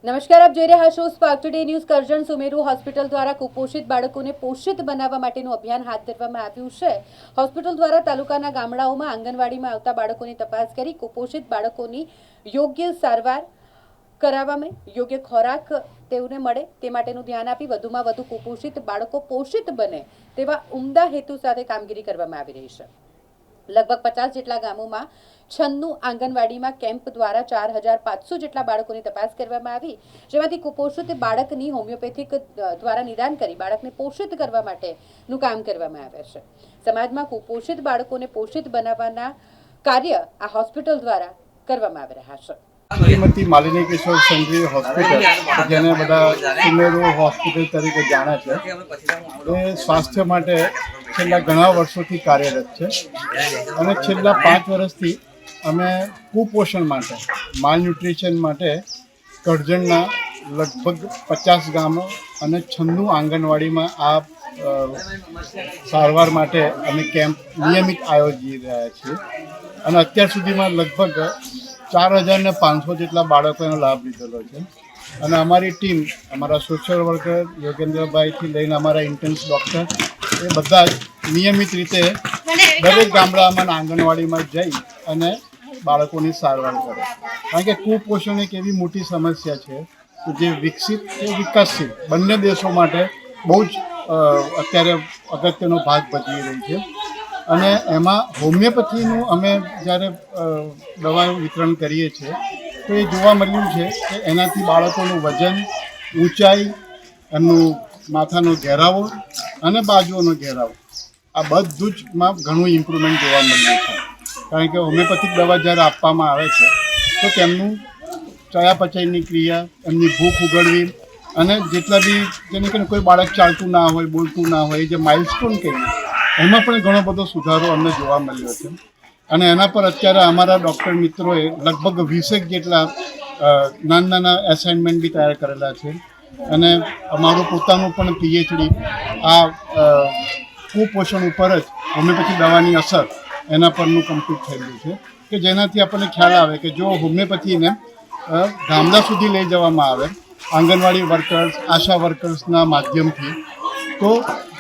નમસ્કાર, આપ જોઈ રહ્યા છો spark today news. Karjan Sumeru hospital દ્વારા કુપોષિત બાળકોને પોષિત બનાવવા માટેનું અભિયાન હાથ ધરવામાં આવ્યું છે। હોસ્પિટલ દ્વારા તાલુકાના ગામડાઓમાં આંગણવાડીમાં આવતા બાળકોની તપાસ કરી કુપોષિત બાળકોની યોગ્ય સારવાર કરાવવામાં, યોગ્ય ખોરાક તેઓને મળે તે માટેનું ધ્યાન આપી વધુમાં વધુ કુપોષિત બાળકો પોષિત બને તેવા ઉમદા હેતુ સાથે કામગીરી કરવામાં આવી રહી છે। લગભગ 50 જેટલા ગામોમાં 96 આંગણવાડીમાં કેમ્પ દ્વારા 4500 જેટલા બાળકોની તપાસ કરવામાં આવી, જેમાંથી કુપોષિત બાળકની હોમિયોપેથિક દ્વારા નિદાન કરી બાળકને પોષિત કરવા માટેનું કામ કરવામાં આવે છે। સમાજમાં કુપોષિત બાળકોને પોષિત બનાવવાના કાર્ય આ હોસ્પિટલ દ્વારા કરવામાં આવી રહ્યા છે। શ્રીમતી માલિની કિશોર સંઘવી હોસ્પિટલ, જેને બધા સુમેરુ હોસ્પિટલ તરીકે જાણે છે, એ સ્વાસ્થ્ય માટે છેલ્લા ઘણા વર્ષોથી કાર્યરત છે અને છેલ્લા 5 વર્ષથી અમે કુપોષણ માટે, માલન્યુટ્રિશન માટે કરજણના લગભગ 50 ગામો અને 96 આંગણવાડીમાં આ સારવાર માટે અમે કેમ્પ નિયમિત આયોજી રહ્યા છીએ અને અત્યાર સુધીમાં લગભગ 4500 જેટલા બાળકોનો લાભ લીધેલો છે અને અમારી ટીમ, અમારા સોશિયલ વર્કર યોગેન્દ્રભાઈથી લઈને અમારા ઇન્ટર્ન્સ ડૉક્ટર, એ બધા જ નિયમિત રીતે દરેક ગામડામાં આંગણવાડીમાં જઈ અને બાળકોની સારવાર કરે, કારણ કે કુપોષણ એક એવી મોટી સમસ્યા છે કે જે વિકસિત કે વિકાસશીલ બંને દેશો માટે બહુ જ અત્યારે અગત્યનો ભાગ ભજવી રહી છે અને એમાં હોમિયોપેથીનું અમે જ્યારે દવાઓ વિતરણ કરીએ છીએ તો એ જોવા મળ્યું છે કે એનાથી બાળકોનું વજન, ઊંચાઈ, એમનું માથાનો ઘેરાવો અને બાજુઓનો ઘેરાવો, આ બધું જમાં ઘણું ઇમ્પ્રુવમેન્ટ જોવા મળ્યું છે। કારણ કે હોમિયોપેથિક દવા જ્યારે આપવામાં આવે છે તો તેમનું ચયાપચયની ક્રિયા, એમની ભૂખ ઉગડવી અને જેટલા બી જેને કે કોઈ બાળક ચાલતું ના હોય, બોલતું ના હોય, જે માઇલસ્ટોન કહીએ, એમાં પણ ઘણો બધો સુધારો અમને જોવા મળ્યો છે અને એના પર અત્યારે અમારા ડૉક્ટર મિત્રોએ લગભગ 20 જેટલા નાના એસાઇનમેન્ટ બી તૈયાર કરેલા છે અને અમારું પોતાનું પણ PhD આ કુપોષણ ઉપર જ હોમિયોપેથી દવાની અસર એના પરનું કમ્પ્લીટ થયેલું છે કે જેનાથી આપણને ખ્યાલ આવે કે જો હોમિયોપેથીને ગામડા સુધી લઈ જવામાં આવે આંગણવાડી વર્કર્સ, આશા વર્કર્સના માધ્યમથી, તો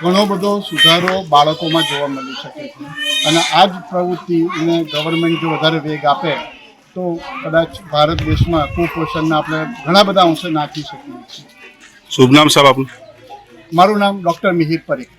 ઘણો બધો સુધારો બાળકોમાં જોવા મળી શકે છે અને આ જ પ્રવૃત્તિને ગવર્મેન્ટ જો વધારે વેગ આપે તો કદાચ ભારત દેશમાં કુપોષણને આપણે ઘણા બધા અંશે નાખી શકીએ છીએ। શુભ નામ સાહેબ આપનું? મારું નામ ડૉક્ટર મિહિર પરીખ।